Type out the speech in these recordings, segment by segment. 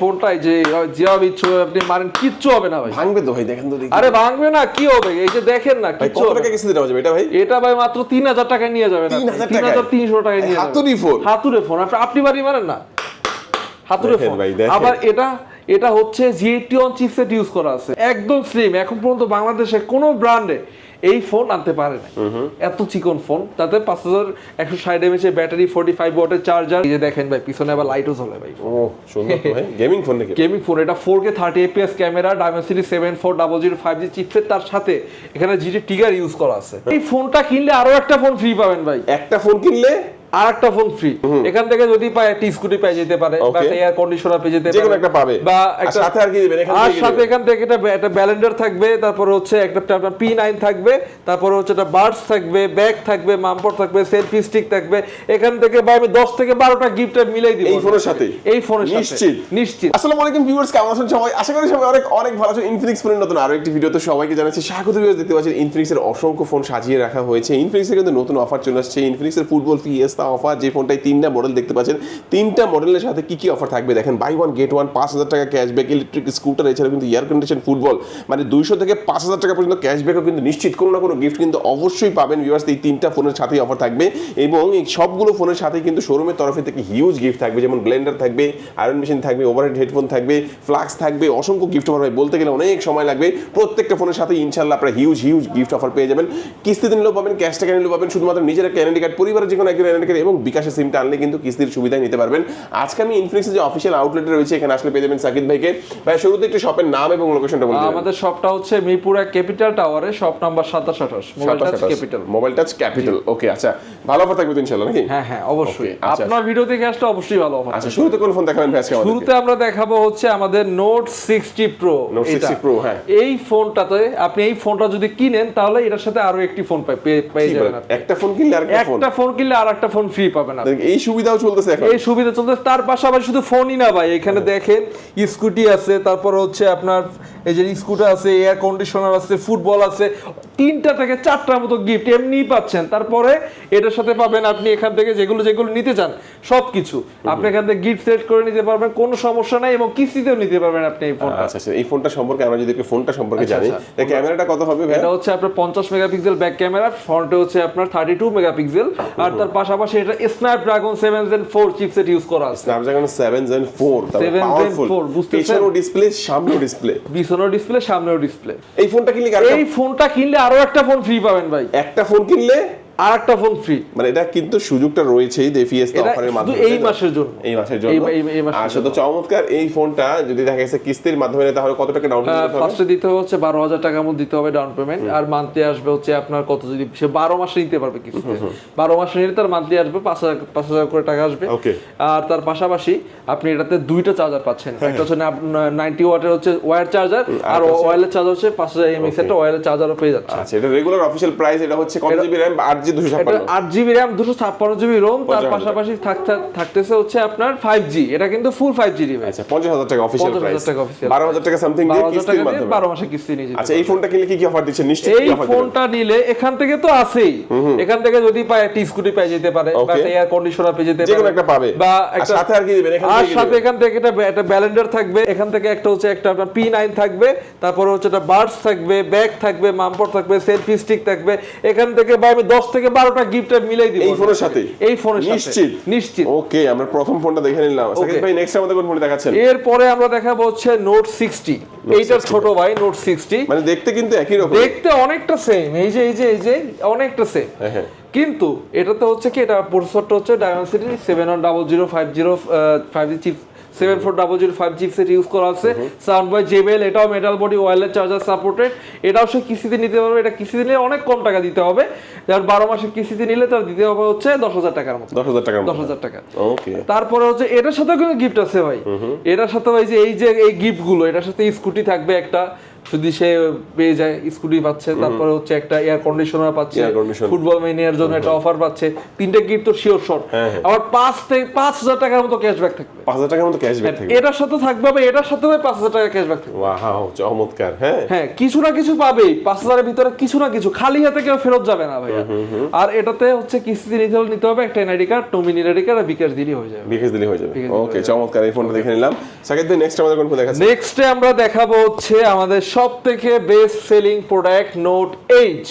ফোনটাই যে যেভাবে ইচ্ছে আপনি মারেন কিচ্ছু হবে না ভাই। ভাঙবে তো ভাই, দেখেন তো দেখি। আরে ভাঙবে না, কি হবে? এই যে দেখেন না, ভাই কিচ্ছু কত হবে টাকা না। কিস্তি দেওয়া যাবে এটা ভাই? এটা ভাই মাত্র 3000 টাকায় নিয়ে যাবেন। 3000 টাকায় নিয়ে যাবেন। হাতুড়ি ফোন। হাতুড়ে ফোন আপনি বাড়ি মারেন না, হাতুড়ে দেখেন ফোন। ভাই, দেখেন। আবার এটা হচ্ছে Z1 চিপসেট ইউজ করা আছে, একদম স্লিম। এখন পর্যন্ত বাংলাদেশে কোনো ব্র্যান্ডে এই ফোন আনতে পারে না, এত চিকন ফোন। তাতে 5160 mAh ব্যাটারি, 45 ওয়াটের চার্জার। এই যে দেখেন ভাই, পিছনে আবার লাইটও জ্বলে ভাই। ও সুন্দর তো ভাই, গেমিং ফোন নাকি? Gaming phone. এটা 4K 30 fps camera, Dimensity 7400 5G chipset, তার সাথে এখানে GT Trigger ইউজ করা আছে। এই ফোনটা কিনলে আরো একটা ফোন ফ্রি পাবেন ভাই। একটা ফোন কিনলে আর একটা ফোন ফ্রি। এখান থেকে যদি পায় একটা স্কুটি পেয়ে যেতে পারে, বা একটা এয়ার কন্ডিশনার পেয়ে যেতে পারে, যেকোনো একটা পাবে। বা একটা সাথে আর কি দিবেন এখান আর থেকে? সাথে এখান থেকে একটা ব্যালেন্ডার থাকবে, তারপরে হচ্ছে একটা P9 থাকবে, তারপরে হচ্ছে একটা বার্ডস থাকবে, ব্যাগ থাকবে, মাম্পর থাকবে, সেলফি স্টিক থাকবে। এখান থেকে ভাই আমি 10 থেকে 12টা গিফট মিলাই দিব এই ফোনের সাথে। এই ফোনের সাথে নিশ্চিত নিশ্চিত। আসসালামু আলাইকুম ভিউয়ার্স, কেমন আছেন সবাই? আশা করি সবাই অনেক অনেক ভালো আছেন। ইনফিনিক্স ফোনের নতুন আরো একটি ভিডিওতে সবাইকে জানাচ্ছি স্বাগত। ভিউয়ার্স, দেখতে পাচ্ছেন ইনফিনিক্স এর অসংখ্য ফোন সাজিয়ে রাখা হয়েছে। ইনফিনিক্স এর কিন্তু নতুন অফার চলে আসছে। ইনফিনিক্স এর ফুটবল ফিয়েস্তা অফার, যে ফোনটাই 3টা মডেল দেখতে পাচ্ছেন। 3টা মডেলের সাথে কি কি অফার থাকবে দেখেন। বাই ওয়ান গেট ওয়ান, 5000 টাকা ক্যাশব্যাক, ইলেকট্রিক স্কুটার, এছাড়া কিন্তু এয়ার কন্ডিশন ফুটবল, মানে 200 থেকে 5000 টাকা পর্যন্ত ক্যাশব্যাকও কিন্তু নিশ্চিত। কোনো না কোনো গিফট কিন্তু অবশ্যই পাবেন ভিউয়ার্স। এই 3টা ফোনের সাথেই অফার থাকবে, এবং এই সবগুলো ফোনের সাথেই কিন্তু শোরুমের তরফে থেকে হিউজ গিফট থাকবে। যেমন ব্লেন্ডার থাকবে, আয়রন মেশিন থাকবে, ওভারহেড হেডফোন থাকবে, ফ্লাক্স থাকবে, অসংখ্য গিফট অফার। বলতে গেলে অনেক সময় লাগবে। প্রত্যেকটা ফোনের সাথে ইনশাআল্লাহ আপনারা হিউজ গিফট অফার পেয়ে যাবেন। কিস্তিতে নিলেও পাবেন, ক্যাশ টাকা নিলেও পাবেন। শুধুমাত্র নিজের একটা এনআইডি কার্ড, পরিবারের যে কোনো একটা এনআইডি কার্ড এবং বিকাশের সিমটা আনলে কিন্তু কিস্তির সুবিধা নিতে পারবেন। আজকে আমি ইনফিনিক্সের যে অফিশিয়াল আউটলেট রয়েছে এখানে আসলে পেয়ে যাবেন সাকিব ভাইকে। ভাই শুরুতে একটু শপের নাম এবং লোকেশনটা বলতে। আমাদের শপটা হচ্ছে মিরপুর ক্যাপিটাল টাওয়ারে, shop number 2728, mobile touch capital. Mobile touch capital. Okay, আচ্ছা, ভালো অফার থাকবে তো ইনশাআল্লাহ নাকি? হ্যাঁ অবশ্যই। আচ্ছা। আপনার ভিডিও দেখে আসলে অবশ্যই ভালো অফার। আচ্ছা, শুরুতে কোন ফোন দেখাবেন ভাই আজকে আমাদের? শুরুতে আমরা দেখাবো হচ্ছে আমাদের Note 60 Pro। Note 60 Pro, হ্যাঁ। এই ফোনটাতে আপনি এই ফোনটা যদি কিনেন তাহলে এটার সাথে আরো একটি ফোন পেয়ে যাবেন। একটা ফোন কিনলে আরেকটা ফোন, একটা ফোন কিনলে আরেকটা ফোন ফ্রি পাবেন আপনি। এই সুবিধাও চলতেছে এখন। এই সুবিধা চলতেছে। তার পাশাপাশি শুধু ফোনই না ভাই, এখানে দেখেন স্কুটি আছে, তারপর হচ্ছে আপনার এই যে স্কুটার আছে, এয়ার কন্ডিশনার আছে, ফুটবল আছে, 3টা থেকে 4টার মতো গিফট এমনিই পাচ্ছেন। তারপরে এটার সাথে পাবেন আপনি এখান থেকে যেগুলো নিতে চান সবকিছু আপনি এখান থেকে গিফট সেট করে নিতে পারবেন, কোনো সমস্যা নাই, এবং কিস্তিতেও নিতে পারবেন আপনি এই ফোনটা। আচ্ছা, এই ফোনটা সম্পর্কে আমরা যদি একটু ফোনটা সম্পর্কে জানি, এই ক্যামেরাটা কত হবে ভাই? এটা হচ্ছে আপনার 50 মেগাপিক্সেল ব্যাক ক্যামেরা, ফ্রন্টে হচ্ছে আপনার 32 মেগাপিক্সেল, আর তার পাশাপাশি এটা স্ন্যাপড্রাগন 7 Gen 4 চিপসেট ইউজ করা আছে। Snapdragon 7 Gen 4, powerful. বুঝতেছেন? পিছনেও ডিসপ্লে, সামনেও ডিসপ্লে, পিছনেও ডিসপ্লে, সামনেও ডিসপ্লে। এই ফোনটা কিনলে এই ফোনটা কিনলে আরো একটা ফোন ফ্রি পাবেন ভাই। একটা ফোন কিনলে আর একটা ফোন ফ্রি, মানে এটা কিন্তু সুযোগটা রয়েছেই ফিয়েস্তা অফারের মাধ্যমে এই মাসের জন্য। এই মাসের জন্য আচ্ছা, তো চমৎকার। এই ফোনটা যদি দেখা গেছে কিস্তির মাধ্যমে নেয় তাহলে কত টাকা ডাউন পেমেন্ট হবে? ফার্স্টে দিতে হচ্ছে 12000 টাকার মতো দিতে হবে ডাউন পেমেন্ট, আর মান্থলি আসবে হচ্ছে আপনার কত, যদি সে 12 মাসে নিতে পারবে কিস্তিতে, 12 মাসে নিলে তার মান্থলি আসবে 5000 করে টাকা আসবে। আর তার পাশাপাশি আপনি এটাতে 2টা চার্জার পাচ্ছেন। একটা হচ্ছে 90 ওয়াটের হচ্ছে ওয়্যার চার্জার, আর ওয়্যারলেস চার্জার হচ্ছে 5000 mAh এর ওয়্যারলেস চার্জারও পেয়ে যাচ্ছে। আচ্ছা, এটা রেগুলার অফিশিয়াল প্রাইস। এটা হচ্ছে কত GB RAM? 8GB 256, 8GB RAM 256GB ROM, তার পাশাপাশি থাকতেছে হচ্ছে আপনার 5G। এটা কিন্তু ফুল 5G ডিভাইস। আচ্ছা, 50000 টাকা অফিশিয়াল প্রাইস, 12000 টাকা সামথিং দিয়ে কিস্তির মাধ্যমে 12 মাসে কিস্তি নিয়ে যেতে। আচ্ছা, এই ফোনটা কিনলে কি কি অফার দিচ্ছেন? নিশ্চয়ই এই ফোনটা নিলে এখান থেকে তো আছেই, এখান থেকে যদি পায় একটা স্কুটি পেয়ে যেতে পারে, বা একটা এয়ার কন্ডিশনার পেয়ে যেতে পারে, যেকোনো একটা পাবে, বা একটা সাথে আর কি দিবেন এখান থেকে? আর সাথে এখান থেকে একটা ব্যালেন্ডার থাকবে, এখান থেকে একটা হচ্ছে একটা আপনার P9 থাকবে, তারপর হচ্ছে একটা বার্ডস থাকবে, ব্যাগ থাকবে, মাম্পর থাকবে, সেলফি স্টিক থাকবে। এখান থেকে ভাই আমি 10 থেকে 12টা গিফট মিলাই দিব এই ফোনের সাথে। এই ফোনের সাথে নিশ্চিত। ওকে, আমরা প্রথম ফোনটা দেখে নিলাম। সাকিব ভাই, নেক্সট আমাদের কোন ফোন দেখাচ্ছেন? এরপরে আমরা দেখাবো হচ্ছে Note 60। এইটার ছোট ভাই Note 60, মানে দেখতে কিন্তু একই রকম, দেখতে অনেকটা সেম, এই যে অনেকটা সেম। হ্যাঁ, কিন্তু এটাতে হচ্ছে কি, এটা প্রসেসরটা হচ্ছে Dimensity 7100 5G chip, 7400 5G chipset use করা আছে। সাউন্ড বাই JBL, এটাও metal body, wireless charger supported. এটাও সে কিস্তিতে নিতে পারবে। এটা কিস্তিতে নিলে অনেক কম টাকা দিতে হবে, যার 12 মাসের কিস্তিতে নিলে তার দিতে হবে হচ্ছে 10000 টাকার মতো। 10000 টাকা। ওকে, তারপরে হচ্ছে এটার সাথেও কিন্তু গিফট আছে ভাই। এটার সাথে ভাই যে এই গিফট গুলো, এটার সাথে স্কুটি থাকবে একটা, যদি সে পেয়ে যায় স্কুটি পাচ্ছে, তারপরে হচ্ছে একটা এয়ার কন্ডিশনার পাচ্ছে, ফুটবল ম্যানিয়ার জন্য একটা অফার পাচ্ছে, 3টা গিফট তো শিওর শট। আবার 5,000 টাকার মতো ক্যাশব্যাক থাকবে। 5,000 টাকার মতো ক্যাশব্যাক থাকবে। এটার সাথে থাকবে, আবার এটার সাথে 5,000 টাকা ক্যাশব্যাক থাকবে। ওয়াও, চমৎকার। হ্যাঁ, কিছু না কিছু পাবেই 5,000 এর ভিতরে, কিছু না কিছু, খালি হাতে কেউ ফেরত যাবে না ভাইয়া। আর এটাতে হচ্ছে কিস্তিতে নিতে হবে একটা NID card, nominee NID card আর বিকাশ দিলেই হয়ে যাবে। ওকে, চমৎকার। এই ফোনটা দেখে নিলাম। সাকিব ভাই, নেক্সট আমাদের কোন ফোন দেখাচ্ছেন? নেক্সটে আমরা দেখাবো হচ্ছে আমাদের সবথেকে best selling product note H.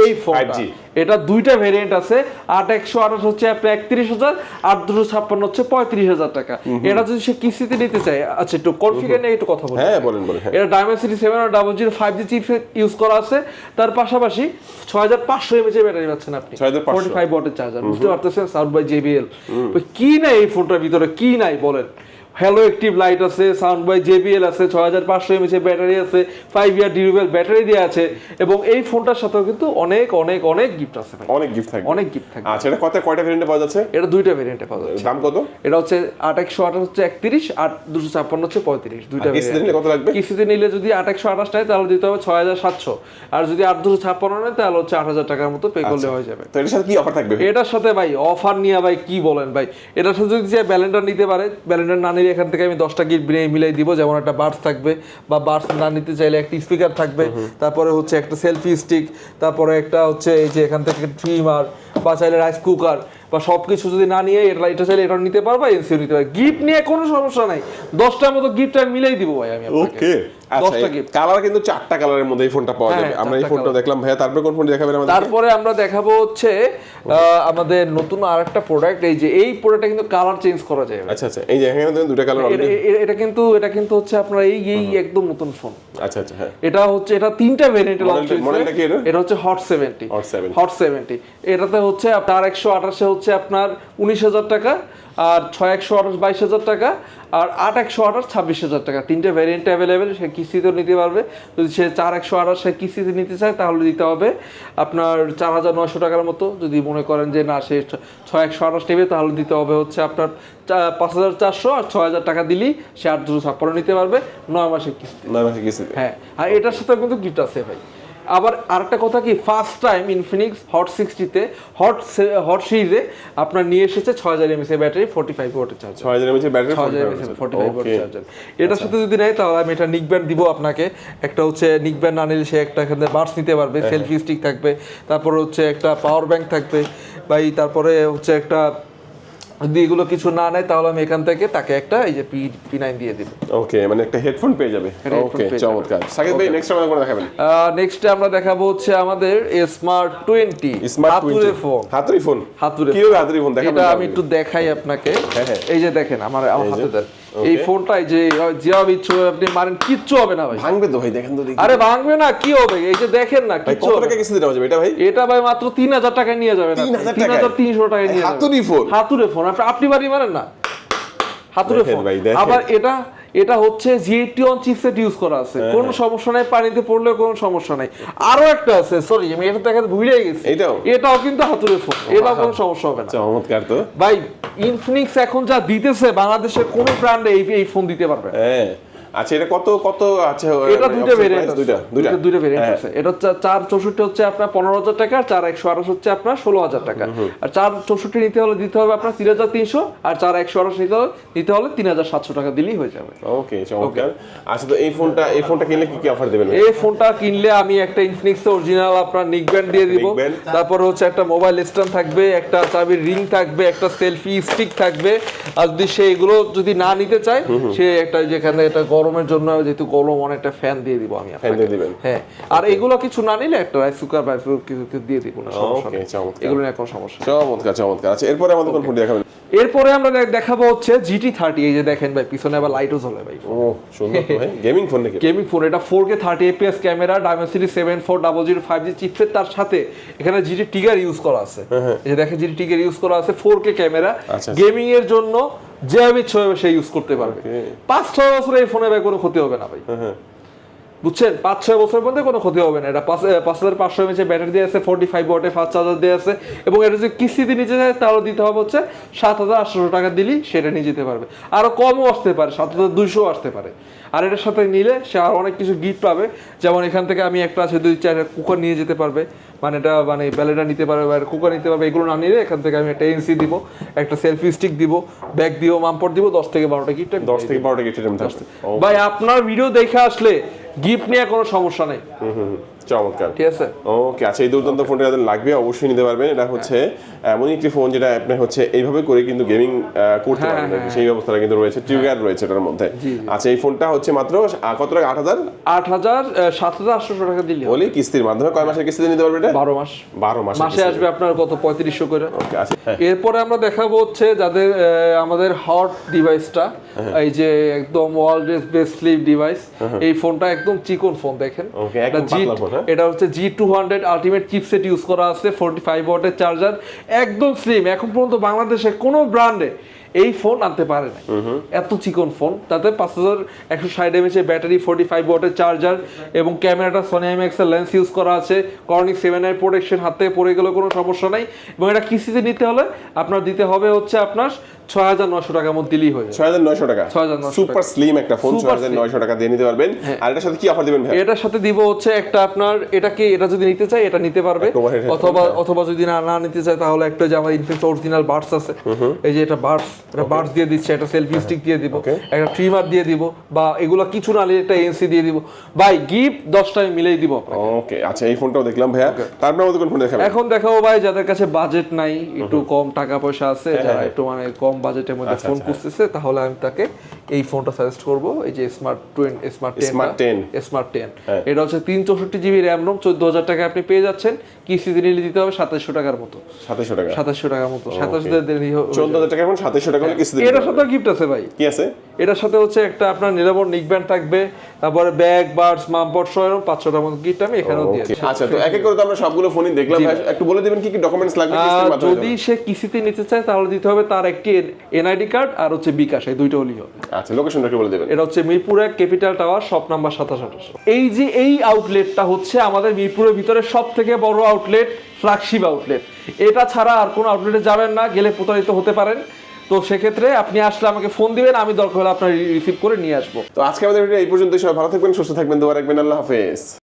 এই ফোনটা, 5G এটা দুইটা ভেরিয়েন্ট আছে। 8/128 হচ্ছে আপনার 31,000, 8/256 হচ্ছে 35,000 টাকা। এটা যদি সে কিস্তিতে নিতে চায়, আচ্ছা একটু কনফিগার নিয়ে একটু কথা বলি। হ্যাঁ, বলেন। এটা Dimensity 700 5G চিপসেট ইউজ করা আছে। তার পাশাপাশি 6500 mAh এর ব্যাটারি পাচ্ছেন আপনি, 45 ওয়াটের চার্জার। বুঝতে পারতেছেন, সাউন্ড বাই JBL। কি নাই এই ফোনটার ভিতরে, কি নাই বলেন? হ্যালো অ্যাক্টিভ লাইট আছে, সাউন্ড বাই JBL আছে, 6500 mAh ব্যাটারি আছে, 5 ইয়ার ডিউরেবল ব্যাটারি দেওয়া আছে, এবং এই ফোনটার সাথেও কিন্তু অনেক অনেক অনেক গিফট আছে ভাই। অনেক গিফট থাকবে। অনেক গিফট থাকবে। আচ্ছা, এটা কয়টা ভেরিয়েন্টে পাওয়া যাচ্ছে? এটা দুইটা ভেরিয়েন্টে পাওয়া যাচ্ছে। দাম কত? এটা হচ্ছে 8/128 হচ্ছে 31, 8/256 হচ্ছে 35। দুইটা কিস্তিতে নিলে কত লাগবে? কিস্তিতে নিলে যদি 8/128 টাকা তাহলে দিতে হবে 6,700, আর যদি 8/256 নেয় তাহলে হচ্ছে 8,000 টাকার মতো পে করলে হয়ে যাবে। তো এটার সাথে কি অফার থাকবে? এটার সাথে ভাই অফার নিয়ে ভাই কি বলেন ভাই, এটার সাথে যদি যে ব্যালেন্ডার নিতে পারে, ব্যালেন্ডার না নিলে এখান থেকে আমি 10টা গিফট মিলাই দিব। যেমন একটা বার্স থাকবে, বা বার্স না নিতে চাইলে একটা স্পিকার থাকবে, তারপরে হচ্ছে একটা সেলফি স্টিক, তারপরে একটা হচ্ছে এই যে এখান থেকে ট্রিমার, বা চাইলে রাইস কুকার, বা সবকিছু যদি না নিয়ে এটা চাইলে এটা নিতে পারবা, এনসিও নিতে পারবা। গিফট নিয়ে কোনো সমস্যা নাই, 10টার মতো গিফট আমি মিলাই দিব ভাই আমি আপনাকে। ওকে, আচ্ছা, 10টা গিফট। কালার কিন্তু 4টা কালারের মধ্যে এই ফোনটা পাওয়া যাবে। আমরা এই ফোনটা দেখলাম ভাইয়া, তারপরে কোন ফোন দেখাবেন আমাদের? তারপরে আমরা দেখাবো হচ্ছে আমাদের নতুন আরেকটা প্রোডাক্ট। এই যে এই প্রোডাক্টটা কিন্তু কালার চেঞ্জ করা যায়। আচ্ছা, এই যে এখানে দেখুন দুটো কালার অলরেডি। এটা কিন্তু হচ্ছে আপনার এই একদম নতুন ফোন। আচ্ছা, হ্যাঁ। এটা হচ্ছে, এটা 3টা ভেরিয়েন্টে লঞ্চ হয়েছে। মডেলটা কি এটা? এটা হচ্ছে হট 70। এটাতে হচ্ছে আপনার 8/128 হচ্ছে আপনার 19,000 টাকা, আর 6/128 22,000 টাকা, আর 8/128 26,000 টাকা। 3টে ভেরিয়েন্টে অ্যাভেলেবেল। সে কিস্তিতেও নিতে পারবে। যদি সে 4/128 সে কিস্তিতে নিতে চায় তাহলে দিতে হবে আপনার 4,900 টাকার মতো। যদি মনে করেন যে না সে 6/128 নেবে তাহলে দিতে হবে হচ্ছে আপনার 5,400, আর 6,000 টাকা দিলেই সে 8/256 নিতে পারবে 9 মাসের কিস্তি। হ্যাঁ, আর এটার সাথে কিন্তু গিফট আছে ভাই। আবার আরেকটা কথা কি, ফার্স্ট টাইম ইনফিনিক্স হট 60-তে হট সিরিজে আপনার নিয়ে এসেছে 6,000 mAh ব্যাটারি, 45 ওয়াটের চার্জার। 6,000 mAh ব্যাটারি, 45 ওয়াটের চার্জার। এটার সাথে যদি নেয় তাহলে আমি এটা নিক ব্যান্ড দিব আপনাকে। একটা হচ্ছে নিক ব্যান্ড না নিলে সে একটা এখানে বার্স নিতে পারবে, সেলফি স্টিক থাকবে, তারপরে হচ্ছে একটা পাওয়ার ব্যাংক থাকবে ভাই, তারপরে হচ্ছে একটা, যদি এগুলো কিছু না নেয় তাহলে আমি এখান থেকে তাকে একটা এই যে P9 দিয়ে দিব। ওকে, মানে একটা হেডফোন পেয়ে যাবে। ওকে, চমৎকার। সাকিব ভাই, নেক্সট আমরা কোন দেখাবেন? নেক্সট আমরা দেখাবো হচ্ছে আমাদের স্মার্ট 20 হাতুড়ে ফোন। হাতুড়ি ফোন কি হবে? হাতুড়ি ফোন দেখাবেন? এটা আমি একটু দেখাই আপনাকে। হ্যাঁ। এই যে দেখেন আমার হাতে দেন, এই ফোনটা যে যেভাবে ইচ্ছে আপনি মারেন কিচ্ছু হবে না ভাই। ভাঙবে তো ভাই? দেখেন তো দেখি। আরে ভাঙবে না, কি হবে? এই যে দেখেন না, কিচ্ছু হবে না। কত টাকা কিস্তি দিতে হবে এটা ভাই? এটা ভাই মাত্র 3,000 টাকায় নিয়ে যাবেন। 3,300 টাকায় নিয়ে যাবেন। হাতুড়ে ফোন আপনি বাড়ি মারেন না, হাতুড়ে ফোন। আবার এটা হচ্ছে G81 চিপসেট ইউজ করা আছে, কোনো সমস্যা নাই, পানিতে পড়লেও কোনো সমস্যা নাই। আরো একটা আছে, সরি আমি এটা দেখাতে ভুলে গেছি, এটাও কিন্তু হাতুড়ে ফোন, এটাও কোনো সমস্যা হবে না। চমৎকার তো ভাই। ইনফিনিক্স এখন যা দিতেছে বাংলাদেশের কোনো ব্র্যান্ডে এই ফোন দিতে পারবে। হ্যাঁ, আচ্ছা, এটা কত আছে? এটা দুইটা ভেরিয়েন্ট আছে, দুইটা ভেরিয়েন্ট আছে। এটা হচ্ছে 4/64 হচ্ছে আপনার 15,000 টাকা, আর 4/128 হচ্ছে আপনার 16,000 টাকা। আর 4/64 নিতে হলে দিতে হবে আপনার 3,300, আর 4/128 নিতে হলে 3,700 টাকা দিলেই হয়ে যাবে। ওকে, চমৎকার। আচ্ছা, তো এই ফোনটা কিনলে কি অফার দিবেন? এই ফোনটা কিনলে আমি একটা ইনফিনিক্স অরিজিনাল আপনার নিক ব্যান্ড দিয়ে দিব। তারপর হচ্ছে একটা মোবাইল স্ট্যান্ড থাকবে, একটা চাবির রিং থাকবে, একটা সেলফি স্টিক থাকবে। আর যদি সে এগুলো যদি না নিতে চায়, সে একটা যেখানে এটা গরমের জন্য, যেহেতু গরম, অনেকটা ফ্যান দিয়ে দিব আমি আপনাকে। হ্যাঁ, আর এগুলো কিছু না নিলে একটা রাইস কুকার বা কিছু দিয়ে দিব, কোনো সমস্যা নেই। এগুলো নিয়ে কোনো সমস্যা নেই। চমৎকার। আচ্ছা, এরপরে আমাদের কোন ফোন দেখাবেন? এরপরে আমরা দেখাবো হচ্ছে GT30। এই যে দেখেন ভাই, পিছনে আবার লাইটও জ্বলে ভাই। ও সুন্দর তো ভাই, গেমিং ফোন নাকি? Gaming phone. এটা 4K 30 fps camera, Dimensity 7400 5G chipset, তার সাথে এখানে GT Tiger ইউজ করা আছে। এই যে দেখেন GT Tiger ইউজ করা আছে, 4K ক্যামেরা। গেমিং এর জন্য যে আমি সে ইউজ করতে পারবে। 5-6 বছর এই ফোনে ভাই কোনো ক্ষতি হবে না ভাই। বুঝছেন 5-6 বছরের মধ্যে কোনো ক্ষতি হবে না। এটা 5500 mAh ব্যাটারি দিয়ে আছে, 45 ওয়াটের ফাস্ট চার্জার দিয়ে আছে, এবং এটা যদি কিস্তিতে নিতে যায় তাহলে দিতে হবে হচ্ছে 7800 টাকা দিলেই সেটা নিয়ে যেতে পারবে। আরো কমও আসতে পারে, 7200 আসতে পারে। আর এটার সাথে নিলে সে আর অনেক কিছু গিফট পাবে, যেমন এখান থেকে আমি একটা আছে 2-4 কুকার নিয়ে যেতে পারবে, মানে এটা মানে ব্যালেটা নিতে পারবে বা কুকার নিতে পারবে। এগুলো না নিলে এখান থেকে আমি একটা এনসি দিব, একটা সেলফি স্টিক দিব, ব্যাগ দিব, মামপট দিব, 10 থেকে 12টা গিফট। 10 থেকে 12টা গিফট থাকবে। ভাই আপনার ভিডিও দেখে আসলে গিফট নিয়ে কোনো সমস্যা নেই। চমৎকার, ঠিক আছে। ওকে, আচ্ছা এই দুর্দান্ত ফোনটা যাদের লাগবে অবশ্যই নিতে পারবেন। এটা হচ্ছে এমনই একটি ফোন যেটা আপনি হচ্ছে এইভাবে করে কিন্তু গেমিং করতে পারবেন, সেই ব্যবস্থাটা কিন্তু রয়েছে, ট্রিগার রয়েছে এটার মধ্যে। আচ্ছা এই ফোনটা হচ্ছে মাত্র কত টাকা? 7800 টাকা দিলে বলি কিস্তির মাধ্যমে। কয় মাসের কিস্তিতে নিতে পারবেন এটা? 12 মাস। 12 মাস মাসে আসবে আপনার কত 3500 করে। ওকে, আচ্ছা এরপরে আমরা দেখাবো হচ্ছে যাদের আমাদের হট ডিভাইসটা, এই যে একদম ওয়ার্ল্ড বেস্ট স্লিপ ডিভাইস, এই ফোনটা একদম চিকন ফোন দেখেন। ওকে, একদম পাতলা ফোন। এটা হচ্ছে G200 আলটিমেট চিপসেট ইউজ করা আছে, 45 ওয়াটের চার্জার, একদম স্লিম। এখন পর্যন্ত বাংলাদেশে কোনো ব্র্যান্ডে এই ফোন আনতে পারে না, এত চিকন ফোন। তাতে 5160 mAh ব্যাটারি, 45 ওয়াটের চার্জার, এবং ক্যামেরাটা সনি IMX এর লেন্স ইউজ করা আছে, কর্নিং 7i প্রোটেকশন, হাত থেকে পড়ে গেলে কোনো সমস্যা নাই। এবং এটা কিস্তিতে নিতে হলে আপনার দিতে হবে হচ্ছে আপনার 6900 টাকার মধ্যে দিলেই হয়ে যাবে। 6900 টাকা, 6900 সুপার স্লিম একটা ফোন, 6900 টাকা দিয়ে নিতে পারবেন। আর এটার সাথে কি অফার দিবেন ভাই? এটার সাথে দিব হচ্ছে একটা আপনার এটা যদি নিতে চাই এটা নিতে পারবে, অথবা যদি না নিতে চাই তাহলে একটা যে আমার ইনফিনিক্স অরিজিনাল বাডস আছে, এই যে এটা বাডস দিয়ে দিচ্ছে, একটা সেলফি স্টিক দিয়ে দিব, একটা ট্রিমার দিয়ে দিব, বা এগুলো কিছু না নিলে একটা এনসি দিয়ে দিব। ভাই গিফট 10টা আমি মিলেই দিব। ওকে, আচ্ছা এই ফোনটাও দেখলাম ভাইয়া। তারপরে আমাদের কোন ফোন দেখাবেন? এখন দেখাবো ভাই যাদের কাছে বাজেট নাই, একটু কম টাকা পয়সা আছে, যারা একটু মানে কম বাজেটের মধ্যে ফোন খুঁজতেছে, তাহলে আমি তাকে এই ফোনটা সাজেস্ট করব। এই যে স্মার্ট 10 এটা হচ্ছে 364 জিবি র্যাম রোম, 14000 টাকা আপনি পেয়ে যাচ্ছেন। কিস্তিতে নিলে দিতে হবে 2700 টাকার মতো। 2700 টাকার মতো, 14000 টাকা, এখন 2700 টাকা হলে কিস্তিতে। এটার সাথে গিফট আছে ভাই। কি আছে? এটার সাথে হচ্ছে একটা আপনার নিরাপদ নিক ব্যান্ড থাকবে, তারপরে ব্যাগ, বাডস, মামপট সহ 500টার মতো গিফট আমি এখানেও দিয়েছি। আচ্ছা, তো এক এক করে তো আমরা সবগুলো ফোনই দেখলাম, ভাই একটু বলে দিবেন কি কি ডকুমেন্টস লাগবে কিস্তির মাধ্যমে? যদি সে কিস্তিতে নিতে চায় তাহলে দিতে হবে তার একটি এনআইডি কার্ড আর হচ্ছে বিকাশ, এই দুইটা হলেই হবে। আচ্ছা, লোকেশনটা একটু বলে দিবেন। এটা হচ্ছে Mirpur 1 capital tower, shop number 2728। এই যে এই আউটলেটটা হচ্ছে আমাদের মিরপুরের ভিতরে সবথেকে বড় আউটলেট, ফ্ল্যাগশিপ আউটলেট। এটা ছাড়া আর কোনো আউটলেটে যাবেন না, গেলে প্রতারিত হতে পারেন। তো সেক্ষেত্রে আপনি আসলে আমাকে ফোন দিবেন, আমি দরকার হলে আপনার রিসিভ করে নিয়ে আসবো। তো আজকে আমাদের ভিডিও এই পর্যন্ত। সবাই ভালো থাকবেন, সুস্থ থাকবেন, দোয়া রাখবেন। আল্লাহ হাফেজ।